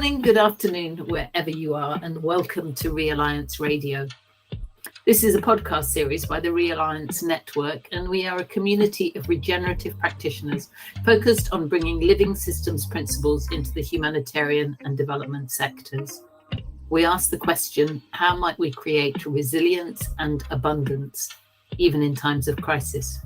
morning, good afternoon, wherever you are, and welcome to Realliance Radio. This is a podcast series by the Realliance Network, and we are a community of regenerative practitioners focused on bringing living systems principles into the humanitarian and development sectors. We ask the question, how might we create resilience and abundance, even in times of crisis?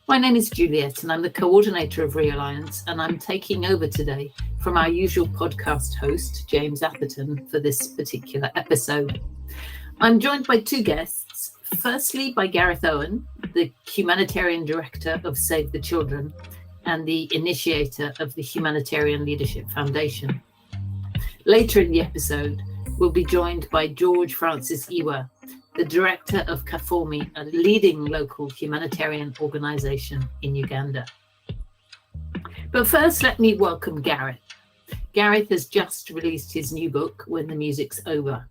My name is Juliet, and I'm the coordinator of Realliance, and I'm taking over today from our usual podcast host, James Atherton, for this particular episode. I'm joined by two guests. Firstly, by Gareth Owen, the Humanitarian Director of Save the Children and the initiator of the Humanitarian Leadership Foundation. Later in the episode, we'll be joined by Francis Iwa, the director of CAFOMI, a leading local humanitarian organisation in Uganda. But first, let me welcome Gareth. Gareth has just released his new book, When the Music's Over.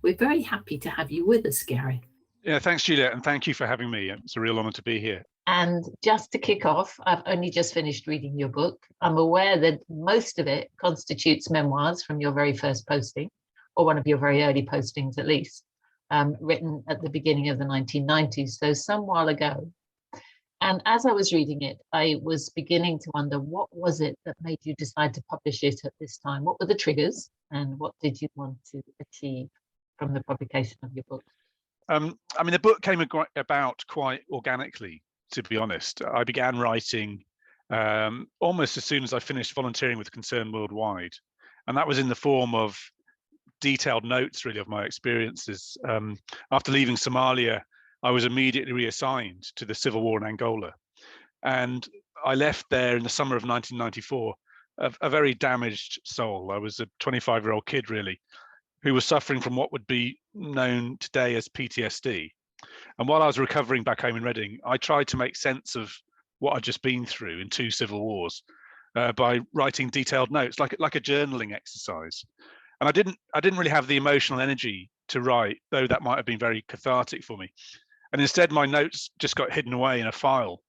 We're very happy to have you with us, Gareth. Yeah, thanks, Juliet, and thank you for having me. It's a real honour to be here. And just to kick off, I've only just finished reading your book. I'm aware that most of it constitutes memoirs from your very first posting, or one of your very early postings at least. Written at the beginning of the 1990s, so some while ago. And as I was reading it, I was beginning to wonder, what was it that made you decide to publish it at this time? What were the triggers, and what did you want to achieve from the publication of your book? The book came about quite organically, to be honest. I began writing almost as soon as I finished volunteering with Concern Worldwide, and that was in the form of detailed notes really of my experiences. After leaving Somalia, I was immediately reassigned to the civil war in Angola. And I left there in the summer of 1994, a very damaged soul. I was a 25-year-old kid really, who was suffering from what would be known today as PTSD. And while I was recovering back home in Reading, I tried to make sense of what I'd just been through in 2 civil wars by writing detailed notes, like a journaling exercise. And I didn't really have the emotional energy to write, though that might have been very cathartic for me. And instead, my notes just got hidden away in a file.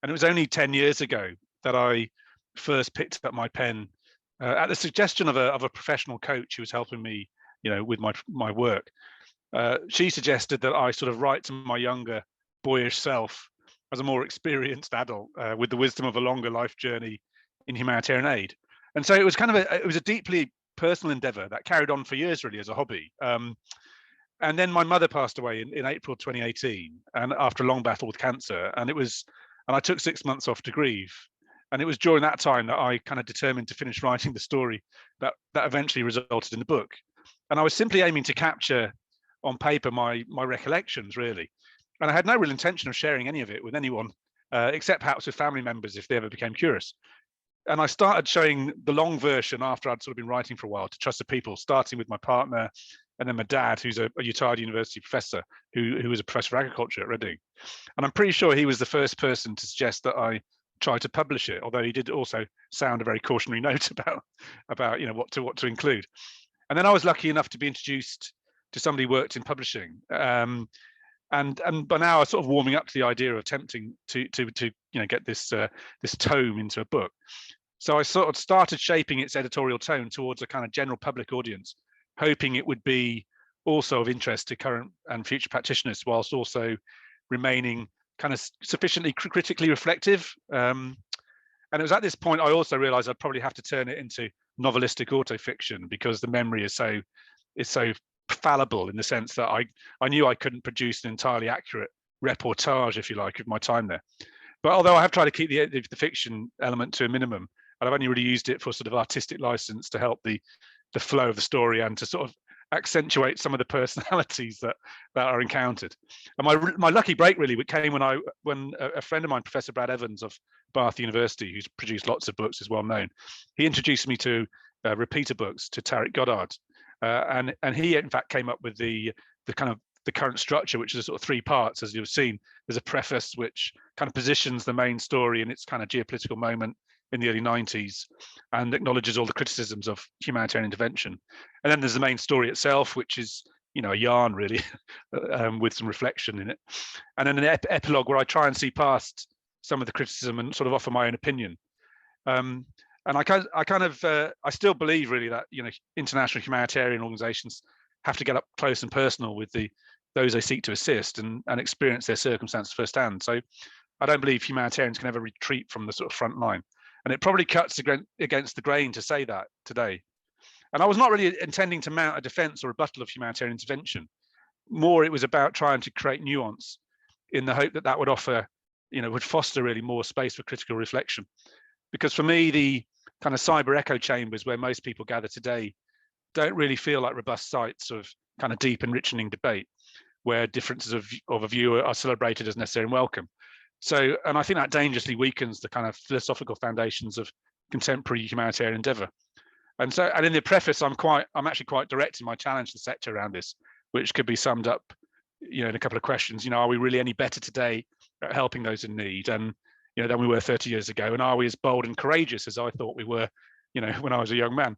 And it was only 10 years ago that I first picked up my pen at the suggestion of a professional coach who was helping me, with my work. She suggested that I sort of write to my younger, boyish self as a more experienced adult with the wisdom of a longer life journey in humanitarian aid. And so it was it was a deeply personal endeavor that carried on for years really as a hobby. And then my mother passed away in April 2018, and after a long battle with cancer, and I took 6 months off to grieve. And it was during that time that I kind of determined to finish writing the story that eventually resulted in the book. And I was simply aiming to capture on paper my recollections really. And I had no real intention of sharing any of it with anyone, except perhaps with family members if they ever became curious. And I started showing the long version after I'd sort of been writing for a while to trusted people, starting with my partner and then my dad, who's a Utah University professor, who was a professor of agriculture at Reading. And I'm pretty sure he was the first person to suggest that I try to publish it, although he did also sound a very cautionary note about what to include. And then I was lucky enough to be introduced to somebody who worked in publishing. And by now I was sort of warming up to the idea of attempting to get this tome into a book. So I sort of started shaping its editorial tone towards a kind of general public audience, hoping it would be also of interest to current and future practitioners, whilst also remaining kind of sufficiently critically reflective. And it was at this point I also realized I'd probably have to turn it into novelistic autofiction, because the memory is so fallible in the sense that I knew I couldn't produce an entirely accurate reportage, if you like, of my time there. But although I have tried to keep the fiction element to a minimum, and I've only really used it for sort of artistic license to help the flow of the story and to sort of accentuate some of the personalities that are encountered. And my lucky break really came when a friend of mine, Professor Brad Evans of Bath University, who's produced lots of books, is well known. He introduced me to repeater books, to Tarek Goddard. And he in fact came up with the current structure, which is sort of 3 parts. As you've seen, there's a preface which kind of positions the main story in its kind of geopolitical moment in the early 90s and acknowledges all the criticisms of humanitarian intervention. And then there's the main story itself, which is a yarn really, with some reflection in it. And then an epilogue where I try and see past some of the criticism and sort of offer my own opinion. And I still believe really that, you know, international humanitarian organizations have to get up close and personal with those they seek to assist and experience their circumstances firsthand. So I don't believe humanitarians can ever retreat from the sort of front line. And it probably cuts against the grain to say that today. And I was not really intending to mount a defense or rebuttal of humanitarian intervention. More, it was about trying to create nuance in the hope that that would offer, you know, would foster really more space for critical reflection. Because for me, the kind of cyber echo chambers where most people gather today don't really feel like robust sites of kind of deep enriching debate, where differences of a view are celebrated as necessary and welcome. So, and I think that dangerously weakens the kind of philosophical foundations of contemporary humanitarian endeavour. And so, and in the preface, I'm actually quite direct in my challenge to the sector around this, which could be summed up, you know, in a couple of questions. You know, are we really any better today at helping those in need, and you know, than we were 30 years ago? And are we as bold and courageous as I thought we were, you know, when I was a young man?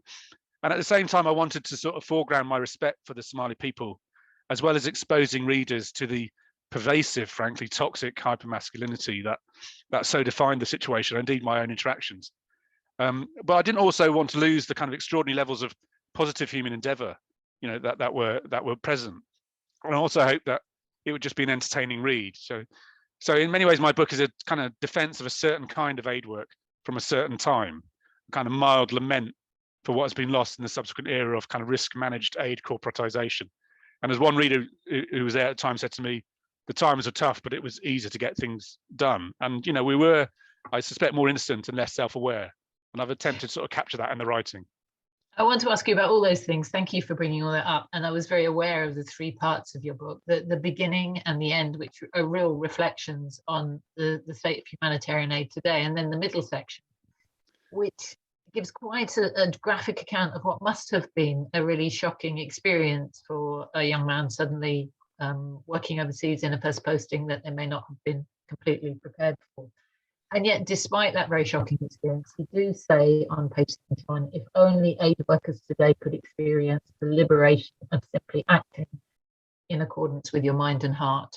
And at the same time, I wanted to sort of foreground my respect for the Somali people, as well as exposing readers to the pervasive, frankly, toxic hypermasculinity that so defined the situation, and indeed my own interactions. But I didn't also want to lose the kind of extraordinary levels of positive human endeavour, you know, that were present. And I also hope that it would just be an entertaining read. So in many ways, my book is a kind of defence of a certain kind of aid work from a certain time, a kind of mild lament for what has been lost in the subsequent era of kind of risk-managed aid corporatisation. And as one reader who was there at the time said to me, the times were tough, but it was easier to get things done. And, you know, we were, I suspect, more innocent and less self-aware. And I've attempted to sort of capture that in the writing. I want to ask you about all those things. Thank you for bringing all that up. And I was very aware of the three parts of your book, the beginning and the end, which are real reflections on the state of humanitarian aid today. And then the middle section, which gives quite a graphic account of what must have been a really shocking experience for a young man suddenly working overseas in a first posting that they may not have been completely prepared for. And yet, despite that very shocking experience, you do say on page 71, if only aid workers today could experience the liberation of simply acting in accordance with your mind and heart.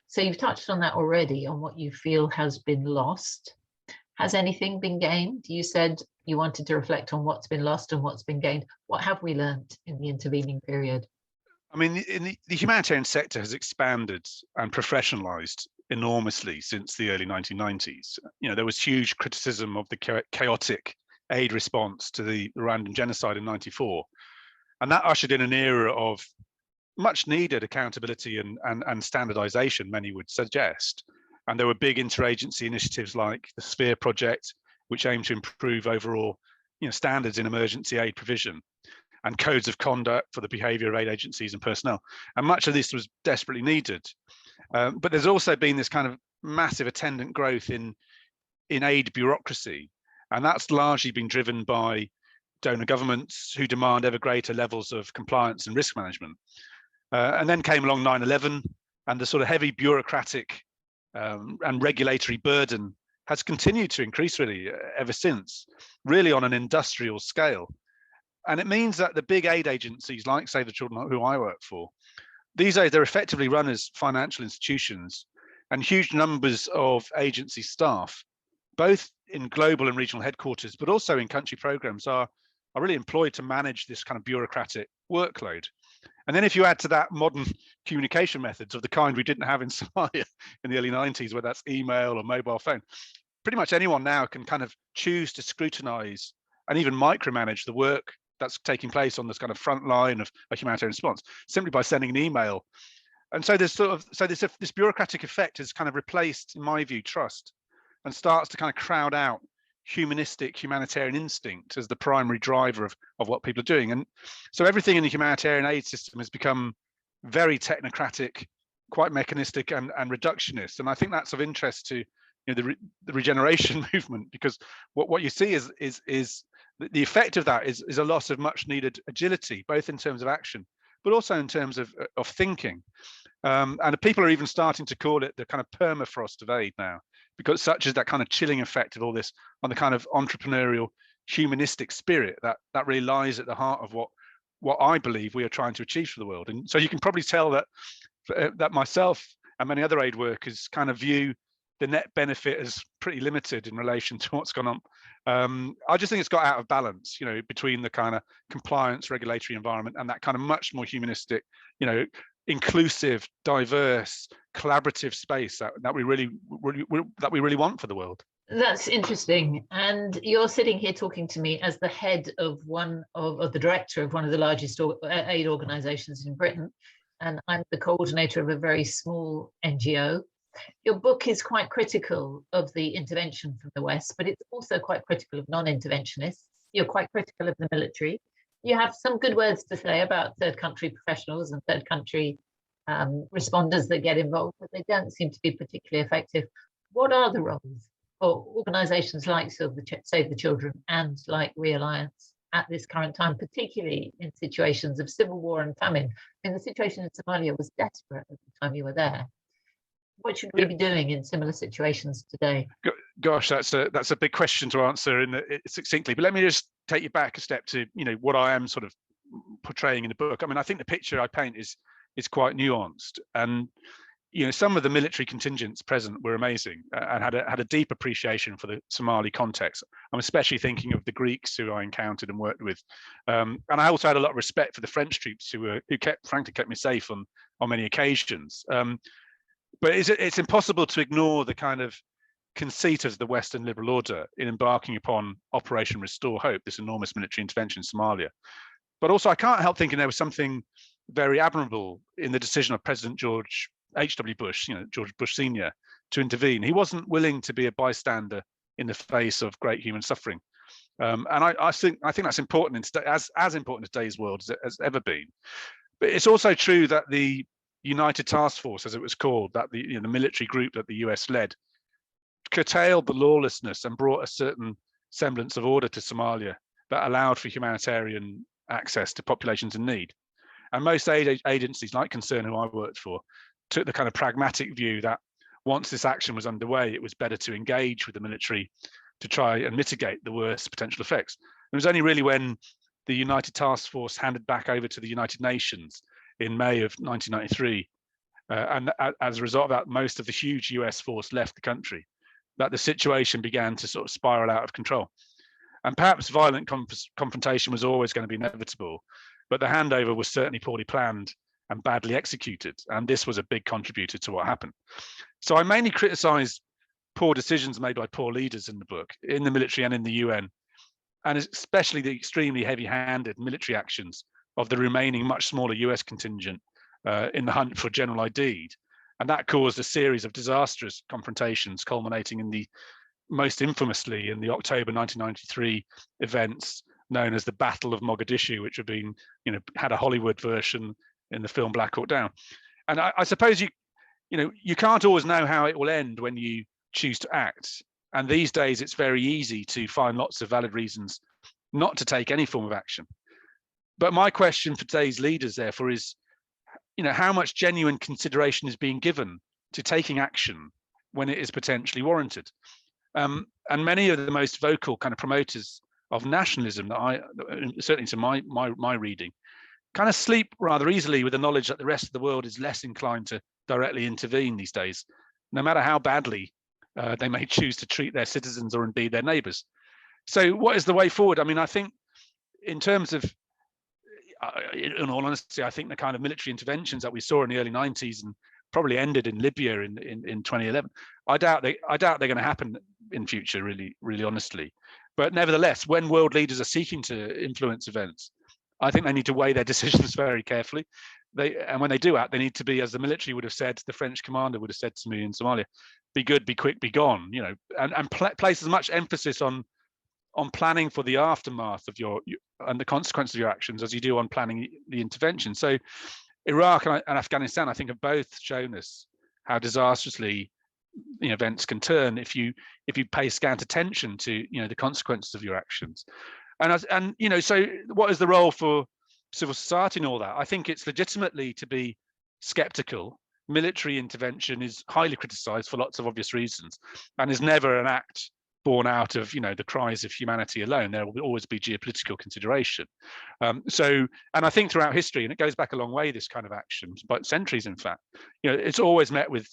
So you've touched on that already, on what you feel has been lost. Has anything been gained? You said you wanted to reflect on what's been lost and what's been gained. What have we learned in the intervening period? I mean, the humanitarian sector has expanded and professionalized enormously since the early 1990s. You know, there was huge criticism of the chaotic aid response to the Rwandan genocide in '94. And that ushered in an era of much needed accountability and standardization, many would suggest. And there were big interagency initiatives like the Sphere project, which aimed to improve overall, you know, standards in emergency aid provision, and codes of conduct for the behavior of aid agencies and personnel. And much of this was desperately needed. But there's also been this kind of massive attendant growth in aid bureaucracy. And that's largely been driven by donor governments who demand ever greater levels of compliance and risk management. And then came along 9/11, and the sort of heavy bureaucratic and regulatory burden has continued to increase really ever since, really on an industrial scale. And it means that the big aid agencies like Save the Children, who I work for, these days they're effectively run as financial institutions, and huge numbers of agency staff, both in global and regional headquarters, but also in country programs, are really employed to manage this kind of bureaucratic workload. And then if you add to that modern communication methods of the kind we didn't have in Somalia in the early 90s, whether that's email or mobile phone, pretty much anyone now can kind of choose to scrutinize and even micromanage the work that's taking place on this kind of front line of a humanitarian response simply by sending an email. And so there's this bureaucratic effect has kind of replaced, in my view, trust, and starts to kind of crowd out humanistic humanitarian instinct as the primary driver of what people are doing. And so everything in the humanitarian aid system has become very technocratic, quite mechanistic and reductionist. And I think that's of interest to, you know, the regeneration movement, because what you see is the effect of that is a loss of much needed agility, both in terms of action, but also in terms of thinking. And people are even starting to call it the kind of permafrost of aid now, because such is that kind of chilling effect of all this on the kind of entrepreneurial humanistic spirit that really lies at the heart of what I believe we are trying to achieve for the world. And so you can probably tell that myself and many other aid workers kind of view the net benefit is pretty limited in relation to what's gone on. I just think it's got out of balance, between the kind of compliance regulatory environment and that kind of much more humanistic, inclusive, diverse, collaborative space that we really want for the world. That's interesting. And you're sitting here talking to me as the head of the director of one of the largest aid organizations in Britain. And I'm the coordinator of a very small NGO. Your book is quite critical of the intervention from the West, but it's also quite critical of non-interventionists. You're quite critical of the military. You have some good words to say about third country professionals and third country responders that get involved, but they don't seem to be particularly effective. What are the roles for organisations like Save the Children and like Realliance at this current time, particularly in situations of civil war and famine? I mean, the situation in Somalia was desperate at the time you were there. What should we be doing in similar situations today? Gosh, that's a big question to answer succinctly. But let me just take you back a step to what I am sort of portraying in the book. I mean, I think the picture I paint is quite nuanced, and some of the military contingents present were amazing and had a deep appreciation for the Somali context. I'm especially thinking of the Greeks who I encountered and worked with, and I also had a lot of respect for the French troops who frankly kept me safe on many occasions. But it's impossible to ignore the kind of conceit of the Western liberal order in embarking upon Operation Restore Hope, this enormous military intervention in Somalia. But also, I can't help thinking there was something very admirable in the decision of President George H.W. Bush, George Bush Sr., to intervene. He wasn't willing to be a bystander in the face of great human suffering. And I think that's important, as important in today's world as ever been. But it's also true that the United Task Force, as it was called, that the military group that the US led, curtailed the lawlessness and brought a certain semblance of order to Somalia that allowed for humanitarian access to populations in need. And most aid agencies like Concern, who I worked for, took the kind of pragmatic view that once this action was underway, it was better to engage with the military to try and mitigate the worst potential effects. It was only really when the United Task Force handed back over to the United Nations in May of 1993, and as a result of that, most of the huge US force left the country, that the situation began to sort of spiral out of control. And perhaps violent confrontation was always going to be inevitable, but the handover was certainly poorly planned and badly executed, and this was a big contributor to what happened. So I mainly criticize poor decisions made by poor leaders in the book, in the military and in the UN, and especially the extremely heavy-handed military actions of the remaining much smaller US contingent in the hunt for general ID. And that caused a series of disastrous confrontations, culminating in the most infamously in the October 1993 events known as the Battle of Mogadishu, which had a Hollywood version in the film Black Hawk Down. And I suppose you can't always know how it will end when you choose to act. And these days it's very easy to find lots of valid reasons not to take any form of action. But my question for today's leaders, therefore, is, how much genuine consideration is being given to taking action when it is potentially warranted? And many of the most vocal kind of promoters of nationalism that certainly to my reading, kind of sleep rather easily with the knowledge that the rest of the world is less inclined to directly intervene these days, no matter how badly they may choose to treat their citizens or indeed their neighbours. So what is the way forward? I mean, I think in terms of, in all honesty, I think the kind of military interventions that we saw in the early 90s and probably ended in Libya in 2011, I doubt they're going to happen in future, really honestly. But nevertheless, when world leaders are seeking to influence events, I think they need to weigh their decisions very carefully. And when they do act, they need to be, as the military would have said, the French commander would have said to me in Somalia, be good, be quick, be gone, and place as much emphasis on planning for the aftermath of and the consequences of your actions as you do on planning the intervention. So Iraq and Afghanistan, I think, have both shown us how disastrously events can turn if you pay scant attention to the consequences of your actions. And so what is the role for civil society in all that? I think it's legitimately to be skeptical. Military intervention is highly criticized for lots of obvious reasons and is never an act born out of the cries of humanity alone. There will always be geopolitical consideration. And I think throughout history, and it goes back a long way, this kind of action, but centuries in fact, it's always met with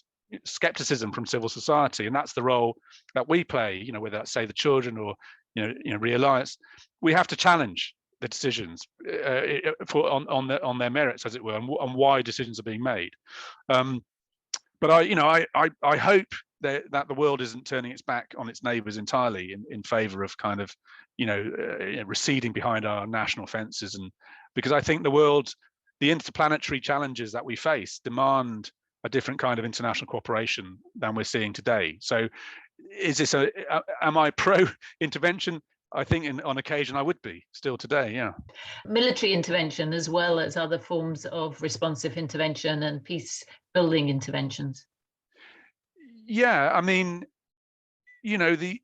skepticism from civil society, and that's the role that we play. Whether that's, say, the children or Realliance, we have to challenge the decisions on their merits, as it were, and why decisions are being made. But I hope that the world isn't turning its back on its neighbours entirely in favour of kind of receding behind our national fences, and because I think the interplanetary challenges that we face demand a different kind of international cooperation than we're seeing today. So am I pro intervention? I think on occasion I would be still today, yeah. Military intervention as well as other forms of responsive intervention and peace building interventions. Yeah, I mean, if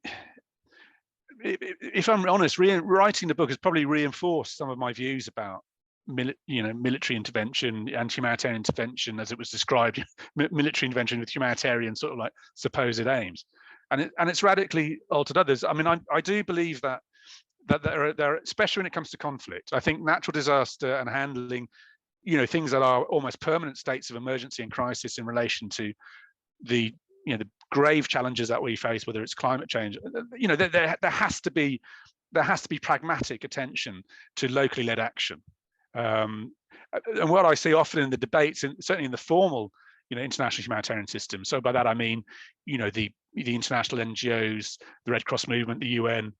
I'm honest, writing the book has probably reinforced some of my views about military intervention and humanitarian intervention, as it was described, military intervention with humanitarian sort of like supposed aims, and it's radically altered others. I mean, I do believe that there are, especially when it comes to conflict, I think natural disaster and handling, things that are almost permanent states of emergency and crisis in relation to the grave challenges that we face, whether it's climate change, there has to be pragmatic attention to locally led action. And what I see often in the debates, certainly in the formal, international humanitarian system. So by that I mean, the international NGOs, the Red Cross movement, the UN,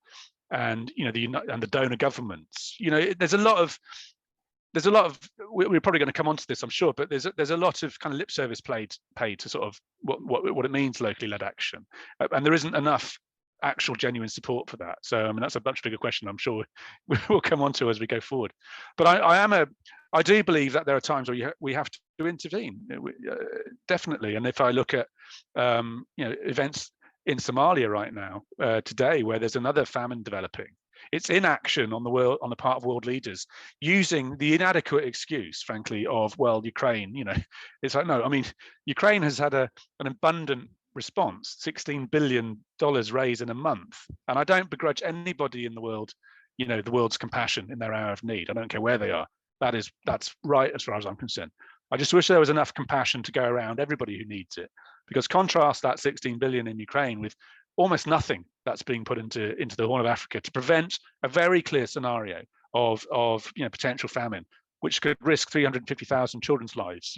and the donor governments. There's a lot of. We're probably going to come onto this, I'm sure, but there's a lot of kind of lip service paid to sort of what it means locally led action, and there isn't enough actual genuine support for that. So I mean, that's a much bigger question, I'm sure we'll come on to as we go forward. But I do believe that there are times where we have to intervene, definitely. And if I look at events in Somalia right now, today, where there's another famine developing, it's inaction on the part of world leaders, using the inadequate excuse, frankly, of, well, Ukraine. It's like, no, I mean, Ukraine has had an abundant response, $16 billion raised in a month, and I don't begrudge anybody in the world, the world's compassion in their hour of need. I don't care where they are. That's right as far as I'm concerned. I just wish there was enough compassion to go around everybody who needs it, because contrast that 16 billion in Ukraine with almost nothing that's being put into the Horn of Africa to prevent a very clear scenario of potential famine, which could risk 350,000 children's lives.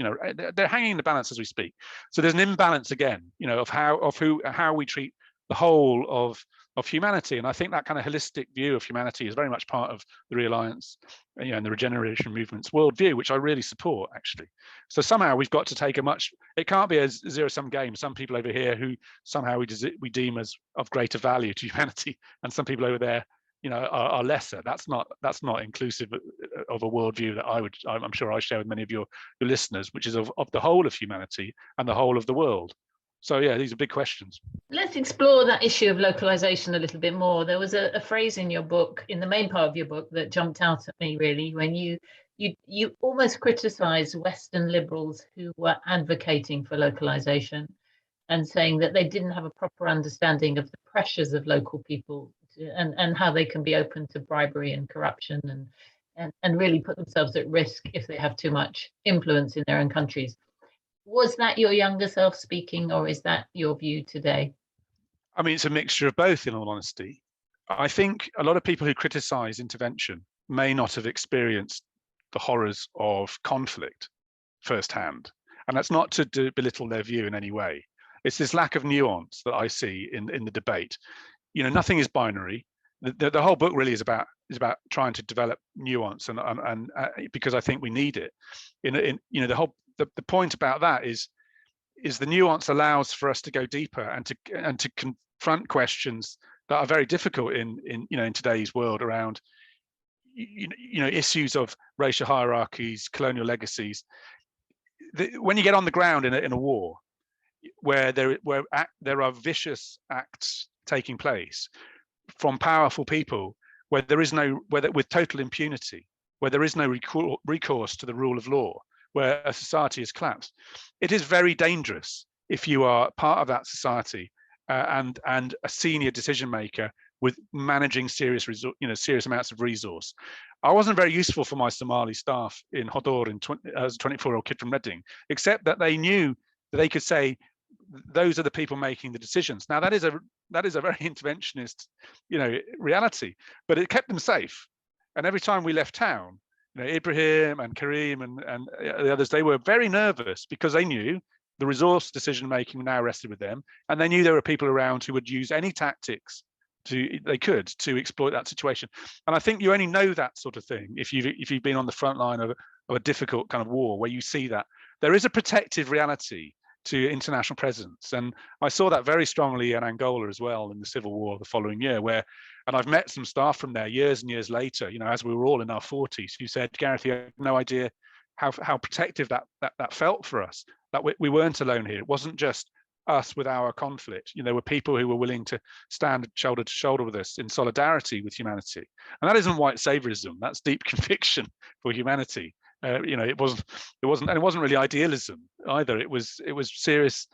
They're hanging in the balance as we speak. So there's an imbalance again, of how we treat the whole of humanity. And I think that kind of holistic view of humanity is very much part of the Realliance, and the regeneration movement's worldview, which I really support, actually. So somehow we've got to take it can't be a zero-sum game. Some people over here who somehow we deem as of greater value to humanity, and some people over there, are lesser. That's not inclusive of a worldview that I'm sure I share with many of your listeners, which is of the whole of humanity and the whole of the world. So yeah, these are big questions. Let's explore that issue of localization a little bit more. There was a phrase in your book, in the main part of your book, that jumped out at me, really, when you almost criticized Western liberals who were advocating for localization and saying that they didn't have a proper understanding of the pressures of local people and how they can be open to bribery and corruption and really put themselves at risk if they have too much influence in their own countries. Was that your younger self speaking, or is that your view today? I mean, it's a mixture of both, in all honesty. I think a lot of people who criticize intervention may not have experienced the horrors of conflict firsthand. And that's not to belittle their view in any way. It's this lack of nuance that I see in the debate. Nothing is binary. The whole book really is about trying to develop nuance, and because I think we need it. The point about that is the nuance allows for us to go deeper and to confront questions that are very difficult in today's world around issues of racial hierarchies, colonial legacies. When you get on the ground in a war where there are vicious acts taking place from powerful people, with total impunity, where there is no recourse to the rule of law, where a society is collapsed, it is very dangerous if you are part of that society and a senior decision maker with managing serious amounts of resource. I wasn't very useful for my Somali staff in Hodor as a 24-year-old kid from Reading, except that they knew that they could say, those are the people making the decisions. Now that is a very interventionist, reality, but it kept them safe. And every time we left town, Ibrahim and Karim and the others, they were very nervous because they knew the resource decision making now rested with them, and they knew there were people around who would use any tactics they could to exploit that situation. And I think you only know that sort of thing if you've been on the front line of a difficult kind of war, where you see that there is a protective reality to international presence. And I saw that very strongly in Angola as well in the civil war the following year, and I've met some staff from there years and years later, as we were all in our 40s, who said, Gareth, you have no idea how protective that felt for us, that we weren't alone here. It wasn't just us with our conflict. There were people who were willing to stand shoulder to shoulder with us in solidarity with humanity. And that isn't white saviorism, that's deep conviction for humanity. It wasn't really idealism either. It was serious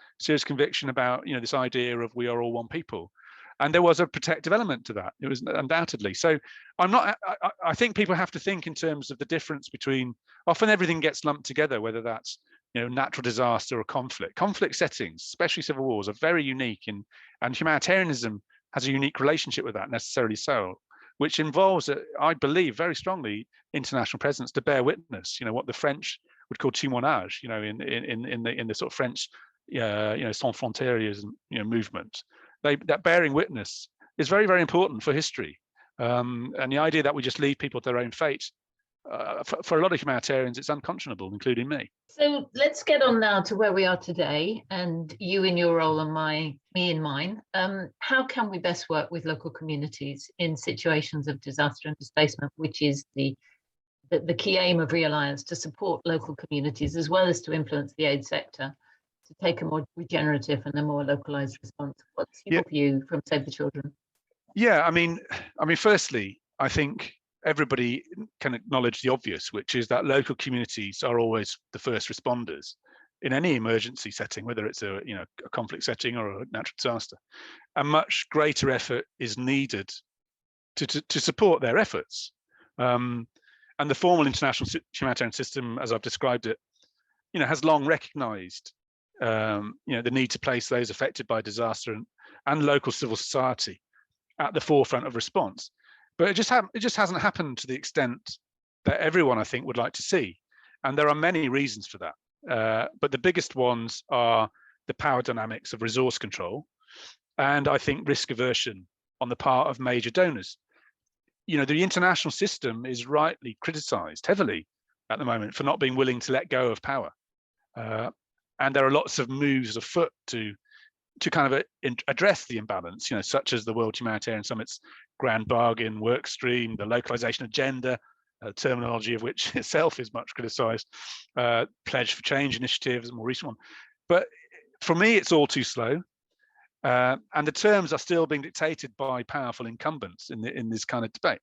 conviction about this idea of we are all one people, and there was a protective element to that. It was undoubtedly. So I think people have to think in terms of the difference between, often everything gets lumped together, whether that's natural disaster or conflict settings, especially civil wars, are very unique, and humanitarianism has a unique relationship with that, necessarily so, which involves, I believe, very strongly international presence to bear witness. What the French would call témoignage, in the sort of French, sans frontières, movement. That bearing witness is very, very important for history. And the idea that we just leave people to their own fate, for a lot of humanitarians, it's unconscionable, including me. So let's get on now to where we are today, and you in your role and me in mine. How can we best work with local communities in situations of disaster and displacement, which is the key aim of Realliance, to support local communities as well as to influence the aid sector to take a more regenerative and a more localized response? What's your view from Save the Children? Yeah, I mean, firstly, I think everybody can acknowledge the obvious, which is that local communities are always the first responders in any emergency setting, whether it's a conflict setting or a natural disaster. A much greater effort is needed to support their efforts. And the formal international humanitarian system, as I've described it, has long recognised the need to place those affected by disaster and local civil society at the forefront of response. But it just hasn't happened to the extent that everyone, I think, would like to see. And there are many reasons for that. But the biggest ones are the power dynamics of resource control, and I think risk aversion on the part of major donors. The international system is rightly criticised heavily at the moment for not being willing to let go of power. And there are lots of moves afoot to kind of address the imbalance, such as the World Humanitarian Summit's Grand Bargain work stream, the localization agenda, terminology of which itself is much criticized, Pledge for Change initiative is a more recent one. But for me, it's all too slow. And the terms are still being dictated by powerful incumbents in this kind of debate.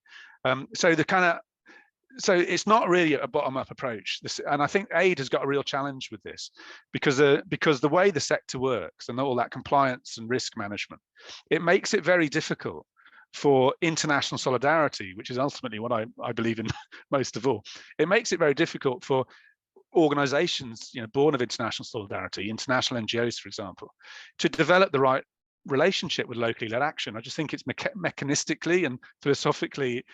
So it's not really a bottom-up approach. And I think aid has got a real challenge with this, because the way the sector works and all that compliance and risk management, it makes it very difficult for international solidarity, which is ultimately what I believe in most of all. It makes it very difficult for organizations, born of international solidarity, international NGOs, for example, to develop the right relationship with locally led action. I just think it's mechanistically and philosophically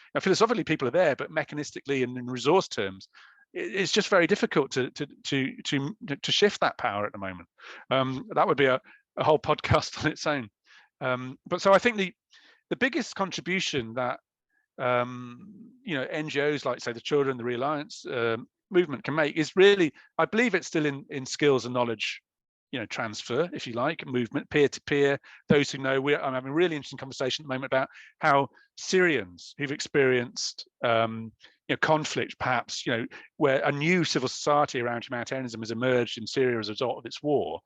people are there, but mechanistically and in resource terms, it's just very difficult to shift that power at the moment. That would be a whole podcast on its own. But so I think the biggest contribution that NGOs like, say, the Children, the Realliance movement can make is really, I believe it's still in skills and knowledge transfer, if you like, movement, peer-to-peer. Those who know, I'm having a really interesting conversation at the moment about how Syrians who've experienced conflict, perhaps, where a new civil society around humanitarianism has emerged in Syria as a result of its war.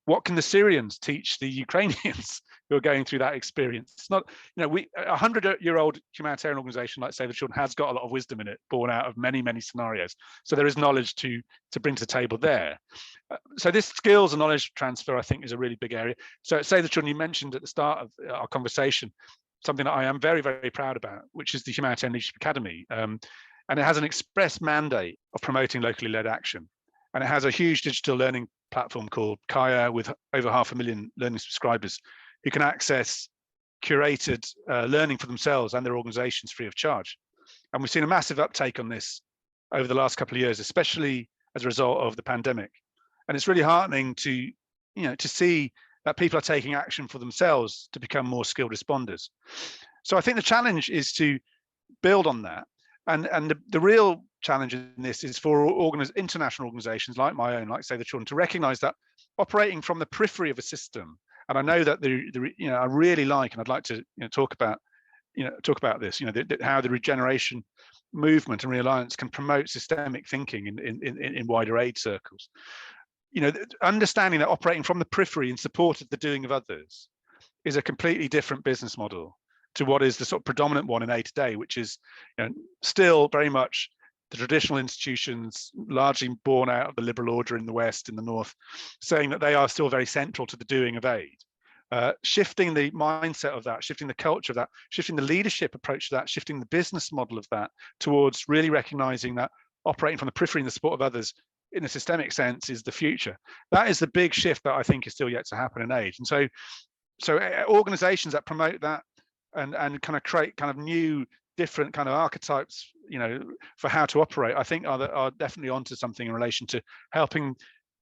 What can the Syrians teach the Ukrainians who are going through that experience? It's not, a 100-year-old humanitarian organization like Save the Children has got a lot of wisdom in it, born out of many, many scenarios. So there is knowledge to bring to the table there. So this skills and knowledge transfer, I think, is a really big area. So at Save the Children, you mentioned at the start of our conversation, something that I am very, very proud about, which is the Humanitarian Leadership Academy. And it has an express mandate of promoting locally led action. and it has a huge digital learning platform called Kaya with over 500,000 learning subscribers who can access curated learning for themselves and their organizations free of charge. And we've seen a massive uptake on this over the last couple of years, especially as a result of the pandemic. And it's really heartening to, to see that people are taking action for themselves to become more skilled responders. So I think the challenge is to build on that. And the real challenge in this is for international organizations like my own, like Save the Children, to recognize that operating from the periphery of a system, and I know that I really like, and I'd like to talk about this, how the regeneration movement and Realliance can promote systemic thinking in wider aid circles. Understanding that operating from the periphery in support of the doing of others is a completely different business model to what is the sort of predominant one in aid today, which is still very much the traditional institutions, largely born out of the liberal order in the West, in the North, saying that they are still very central to the doing of aid. Shifting the mindset of that, shifting the culture of that, shifting the leadership approach to that, shifting the business model of that towards really recognizing that operating from the periphery in the support of others in a systemic sense is the future. That is the big shift that I think is still yet to happen in aid. And so organizations that promote that and kind of create kind of new, different kind of archetypes, for how to operate, I think are definitely onto something in relation to helping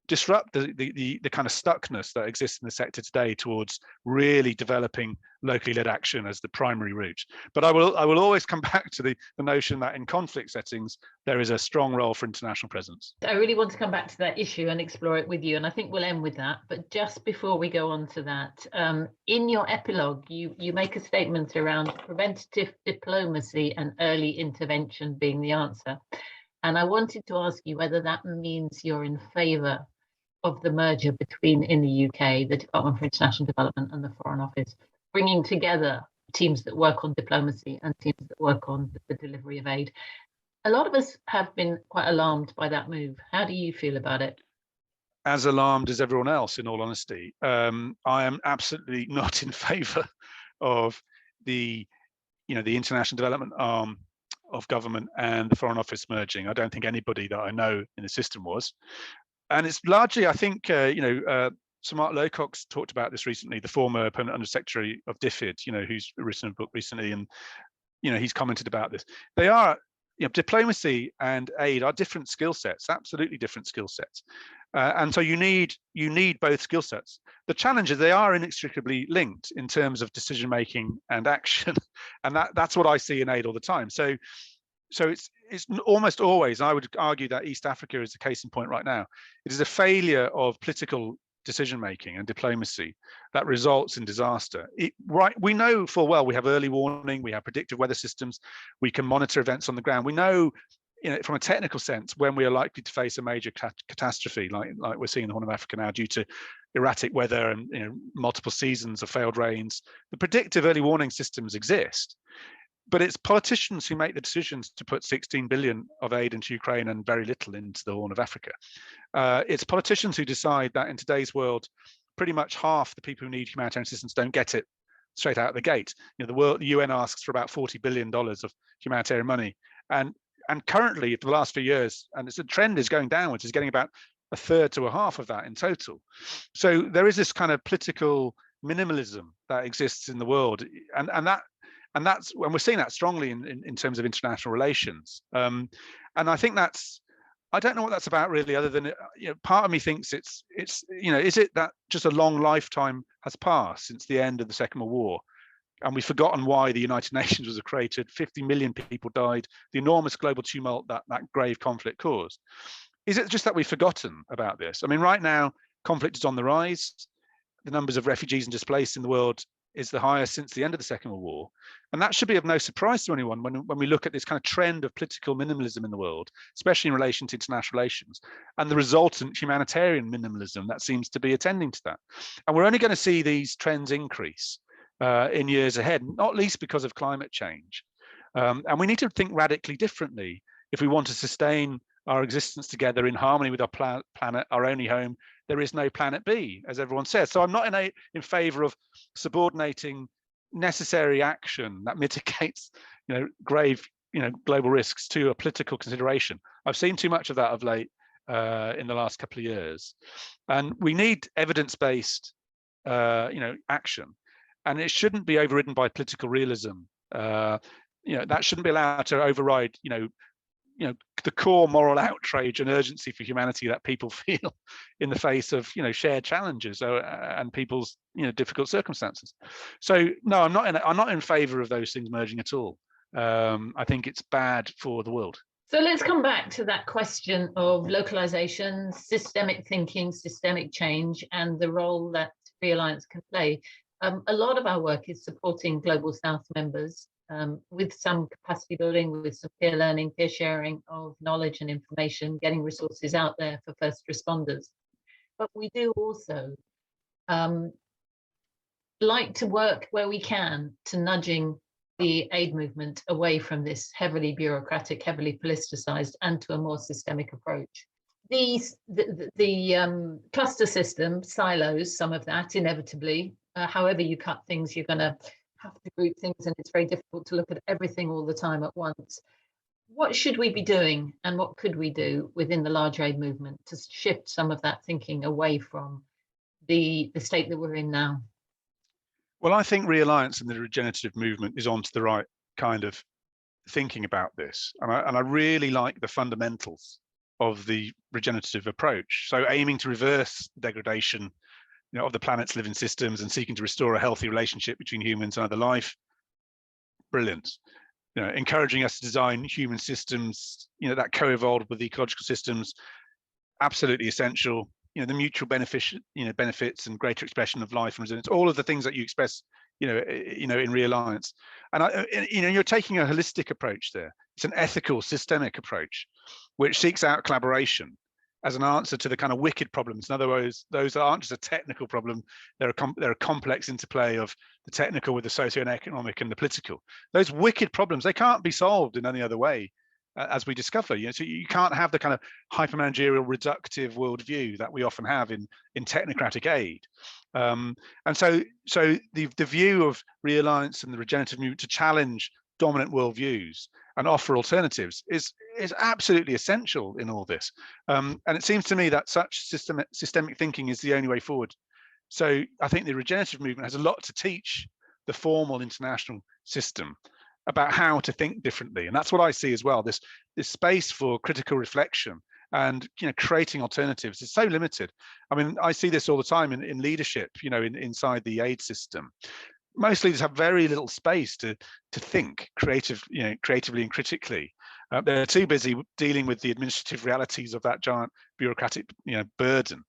disrupt the kind of stuckness that exists in the sector today towards really developing locally led action as the primary route. But I will always come back to the notion that in conflict settings there is a strong role for international presence. I really want to come back to that issue and explore it with you, and I think we'll end with that. But just before we go on to that, in your epilogue you make a statement around preventative diplomacy and early intervention being the answer, and I wanted to ask you whether that means you're in favour of the merger between, in the UK, the Department for International Development and the Foreign Office, bringing together teams that work on diplomacy and teams that work on the delivery of aid. A lot of us have been quite alarmed by that move. How do you feel about it? As alarmed as everyone else, in all honesty. I am absolutely not in favour of the international development arm of government and the Foreign Office merging. I don't think anybody that I know in the system was. And it's largely, I think, Sir Mark Lowcock's talked about this recently, the former Permanent Undersecretary of DFID, who's written a book recently, and he's commented about this. They are, diplomacy and aid are different skill sets, absolutely different skill sets, and so you need both skill sets. The challenge is they are inextricably linked in terms of decision making and action, and that's what I see in aid all the time. So it's almost always, and I would argue that East Africa is the case in point right now. It is a failure of political decision-making and diplomacy that results in disaster. We know full well we have early warning, we have predictive weather systems, we can monitor events on the ground. We know, from a technical sense, when we are likely to face a major catastrophe, like we're seeing in the Horn of Africa now, due to erratic weather and multiple seasons of failed rains. The predictive early warning systems exist. But it's politicians who make the decisions to put 16 billion of aid into Ukraine and very little into the Horn of Africa. It's politicians who decide that in today's world, pretty much half the people who need humanitarian assistance don't get it straight out of the gate. The UN asks for about $40 billion of humanitarian money, and currently, for the last few years, and it's a trend is going downwards, is getting about a third to a half of that in total. So there is this kind of political minimalism that exists in the world, and that's when we're seeing that strongly in terms of international relations. And I think I don't know what that's about really, other than, part of me thinks it's is it that just a long lifetime has passed since the end of the Second World War, and we've forgotten why the United Nations was created, 50 million people died, the enormous global tumult that grave conflict caused. Is it just that we've forgotten about this? I mean, right now, conflict is on the rise. The numbers of refugees and displaced in the world is the highest since the end of the Second World War. And that should be of no surprise to anyone when we look at this kind of trend of political minimalism in the world, especially in relation to international relations, and the resultant humanitarian minimalism that seems to be attending to that. And we're only going to see these trends increase in years ahead, not least because of climate change. And we need to think radically differently if we want to sustain our existence together in harmony with our planet, our only home. There is no planet B, as everyone says. So I'm not in favor of subordinating necessary action that mitigates, grave, global risks to a political consideration. I've seen too much of that of late, in the last couple of years. And we need evidence-based action, and it shouldn't be overridden by political realism. That shouldn't be allowed to override the core moral outrage and urgency for humanity that people feel in the face of shared challenges and people's difficult circumstances. So no, I'm not in favor of those things merging at all. I think it's bad for the world. So let's come back to that question of localization, systemic thinking, systemic change, and the role that Realliance can play. A lot of our work is supporting Global South members with some capacity building, with some peer learning, peer sharing of knowledge and information, getting resources out there for first responders. But we do also like to work where we can to nudging the aid movement away from this heavily bureaucratic, heavily politicized, and to a more systemic approach. The cluster system silos some of that inevitably. However you cut things, you're going to have to group things, and it's very difficult to look at everything all the time at once. What should we be doing, and what could we do within the large aid movement to shift some of that thinking away from the state that we're in now? Well, I think Realliance and the regenerative movement is onto the right kind of thinking about this, and I really like the fundamentals of the regenerative approach. So aiming to reverse degradation of the planet's living systems and seeking to restore a healthy relationship between humans and other life. Brilliant. Encouraging us to design human systems, that co-evolved with ecological systems, absolutely essential. The mutual benefits and greater expression of life and resilience, all of the things that you express, in Realliance. And you're taking a holistic approach there. It's an ethical, systemic approach, which seeks out collaboration as an answer to the kind of wicked problems. In other words, those aren't just a technical problem, they're a complex interplay of the technical with the socio-economic and the political. Those wicked problems, they can't be solved in any other way, as we discover. So you can't have the kind of hypermanagerial, reductive worldview that we often have in technocratic aid. And so the view of Realliance and the regenerative movement to challenge dominant worldviews and offer alternatives is absolutely essential in all this. And it seems to me that such systemic thinking is the only way forward. So I think the regenerative movement has a lot to teach the formal international system about how to think differently. And that's what I see as well. This space for critical reflection and creating alternatives is so limited. I mean, I see this all the time in leadership, inside the aid system. Most leaders have very little space to think creatively and critically. They're too busy dealing with the administrative realities of that giant bureaucratic burden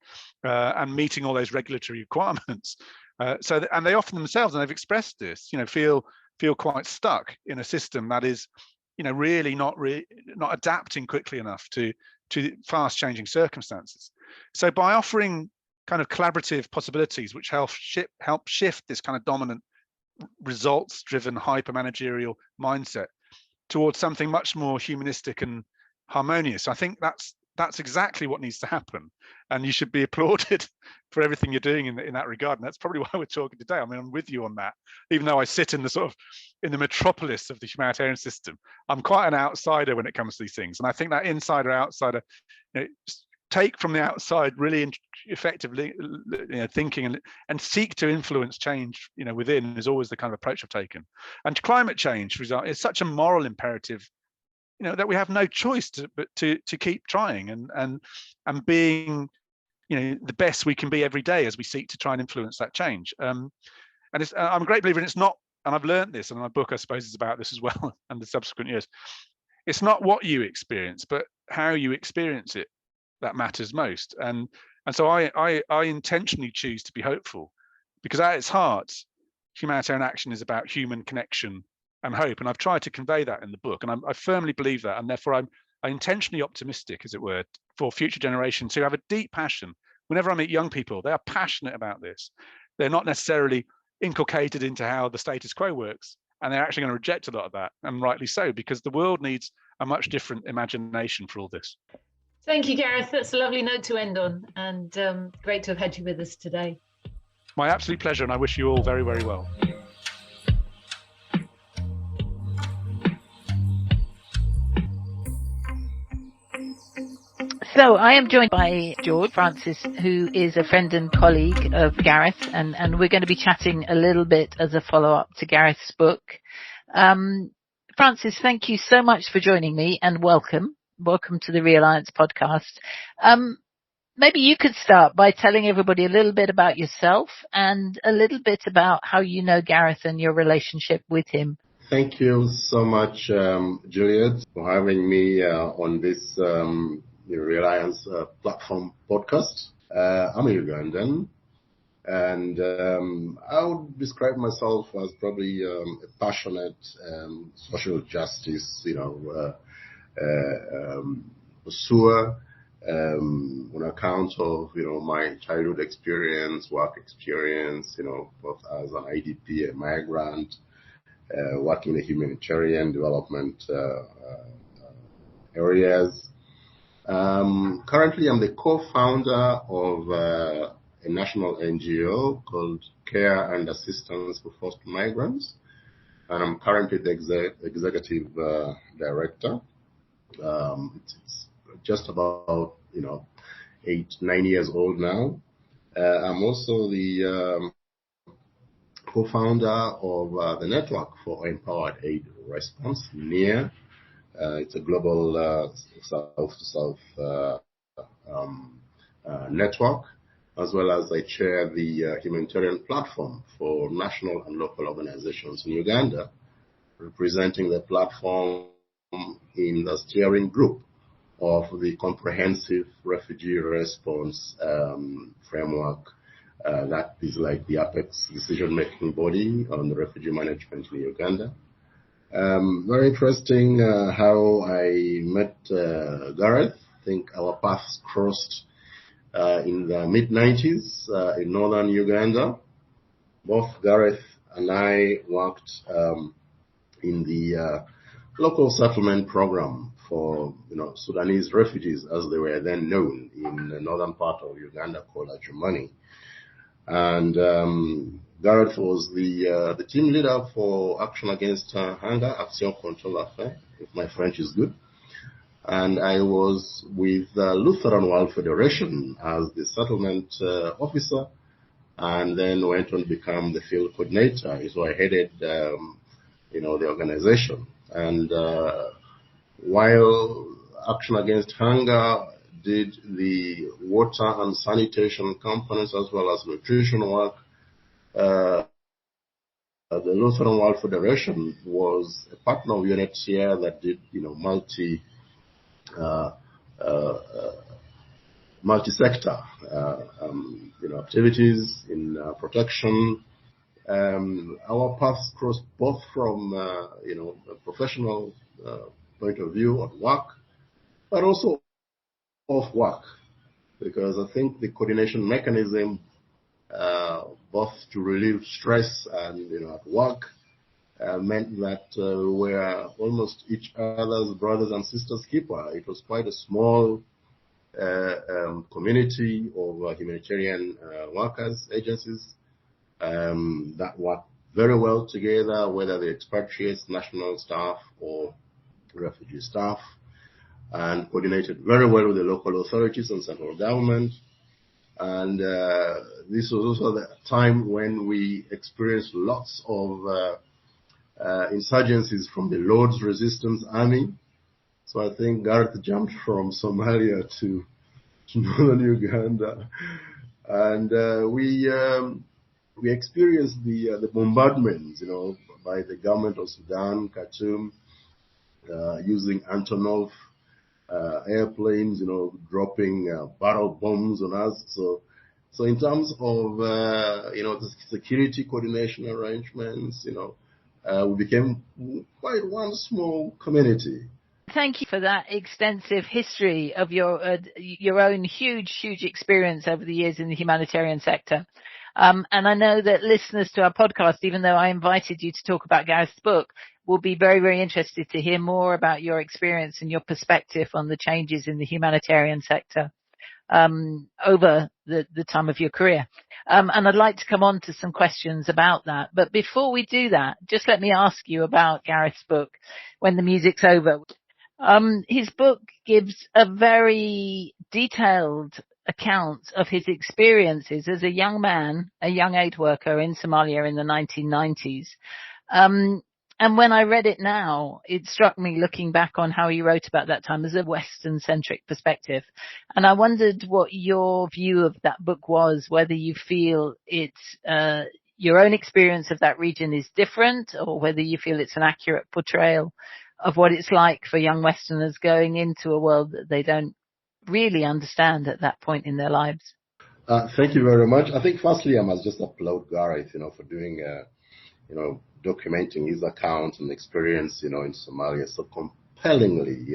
and meeting all those regulatory requirements. And they often themselves, and they've expressed this, feel quite stuck in a system that is really not adapting quickly enough to fast changing circumstances. So by offering kind of collaborative possibilities which help shift this kind of dominant results-driven hyper-managerial mindset towards something much more humanistic and harmonious, I think that's exactly what needs to happen, and you should be applauded for everything you're doing in that regard. And that's probably why we're talking today. I mean, I'm with you on that, even though I sit in the metropolis of the humanitarian system. I'm quite an outsider when it comes to these things, and I think that insider outsider take from the outside really effectively thinking and seek to influence change within is always the kind of approach I've taken. And climate change, for example, is such a moral imperative that we have no choice but to keep trying and being the best we can be every day as we seek to try and influence that change. And I'm a great believer in it's not, and I've learned this, and my book I suppose is about this as well and the subsequent years, it's not what you experience but how you experience it that matters most. And so I intentionally choose to be hopeful, because at its heart humanitarian action is about human connection and hope, and I've tried to convey that in the book, and I firmly believe that, and therefore I'm intentionally optimistic, as it were, for future generations who have a deep passion. Whenever I meet young people, they are passionate about this. They're not necessarily inculcated into how the status quo works, and they're actually going to reject a lot of that, and rightly so, because the world needs a much different imagination for all this. Thank you, Gareth. That's a lovely note to end on, and great to have had you with us today. My absolute pleasure, and I wish you all very, very well. So I am joined by Francis, who is a friend and colleague of Gareth, and we're going to be chatting a little bit as a follow-up to Gareth's book. Francis, thank you so much for joining me, and welcome. Welcome to the Realliance podcast. Maybe you could start by telling everybody a little bit about yourself and a little bit about how you know Gareth and your relationship with him. Thank you so much, Juliet, for having me on this Realliance platform podcast. I'm a Ugandan, and I would describe myself as probably a passionate social justice, pursuer. On account of, my childhood experience, work experience, both as an IDP, a migrant, working in the humanitarian development areas. Currently, I'm the co-founder of a national NGO called Care and Assistance for Forced Migrants, and I'm currently the executive director. It's just about 8-9 years old now. I'm also the co-founder of the Network for Empowered Aid Response, NEAR. It's a global south-to-south network, as well as I chair the humanitarian platform for national and local organizations in Uganda, representing the platform in the steering group of the comprehensive refugee response framework that is like the apex decision-making body on the refugee management in Uganda. Very interesting how I met Gareth. I think our paths crossed in the mid-90s in northern Uganda. Both Gareth and I worked in the local settlement program for Sudanese refugees, as they were then known, in the northern part of Uganda called Ajumani. And Gareth was the team leader for Action Against Hunger, Action contre la faim, if my French is good. And I was with Lutheran World Federation as the settlement officer, and then went on to become the field coordinator. So I headed, the organization. And while Action Against Hunger did the water and sanitation components as well as nutrition work, the Lutheran World Federation was a partner of UNHCR that did, multi-sector, activities in protection. Our paths crossed both from, a professional point of view on work, but also off work, because I think the coordination mechanism, both to relieve stress and, at work, meant that we were almost each other's brothers and sisters keeper. It was quite a small community of humanitarian workers, agencies, that work very well together, whether the expatriates, national staff, or refugee staff, and coordinated very well with the local authorities and central government. And this was also the time when we experienced lots of insurgencies from the Lord's Resistance Army. So I think Gareth jumped from Somalia to northern Uganda, and we experienced the bombardments, by the government of Sudan, Khartoum, using Antonov airplanes, dropping barrel bombs on us. So in terms of the security coordination arrangements, we became quite one small community. Thank you for that extensive history of your own huge experience over the years in the humanitarian sector. And I know that listeners to our podcast, even though I invited you to talk about Gareth's book, will be very, very interested to hear more about your experience and your perspective on the changes in the humanitarian sector over the time of your career. And I'd like to come on to some questions about that. But before we do that, just let me ask you about Gareth's book, When the Music's Over. His book gives a very detailed account of his experiences as a young man, a young aid worker in Somalia in the 1990s. And when I read it now, it struck me looking back on how he wrote about that time as a Western-centric perspective. And I wondered what your view of that book was, whether you feel it's your own experience of that region is different, or whether you feel it's an accurate portrayal of what it's like for young Westerners going into a world that they don't really understand at that point in their lives. Thank you very much. I think firstly, I must just applaud Gareth, for doing, documenting his account and experience, in Somalia so compellingly,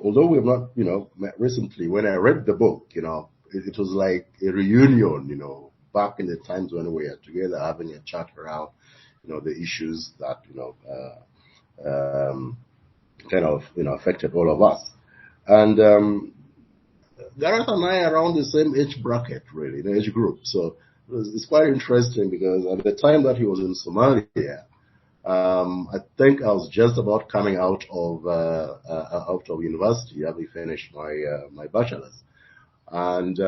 although we have not, met recently, when I read the book, it was like a reunion, back in the times when we were together having a chat around, the issues that, affected all of us. And Gareth and I are around the same age bracket, really, the age group. So it's quite interesting because at the time that he was in Somalia, I think I was just about coming out of university, having finished my bachelor's, and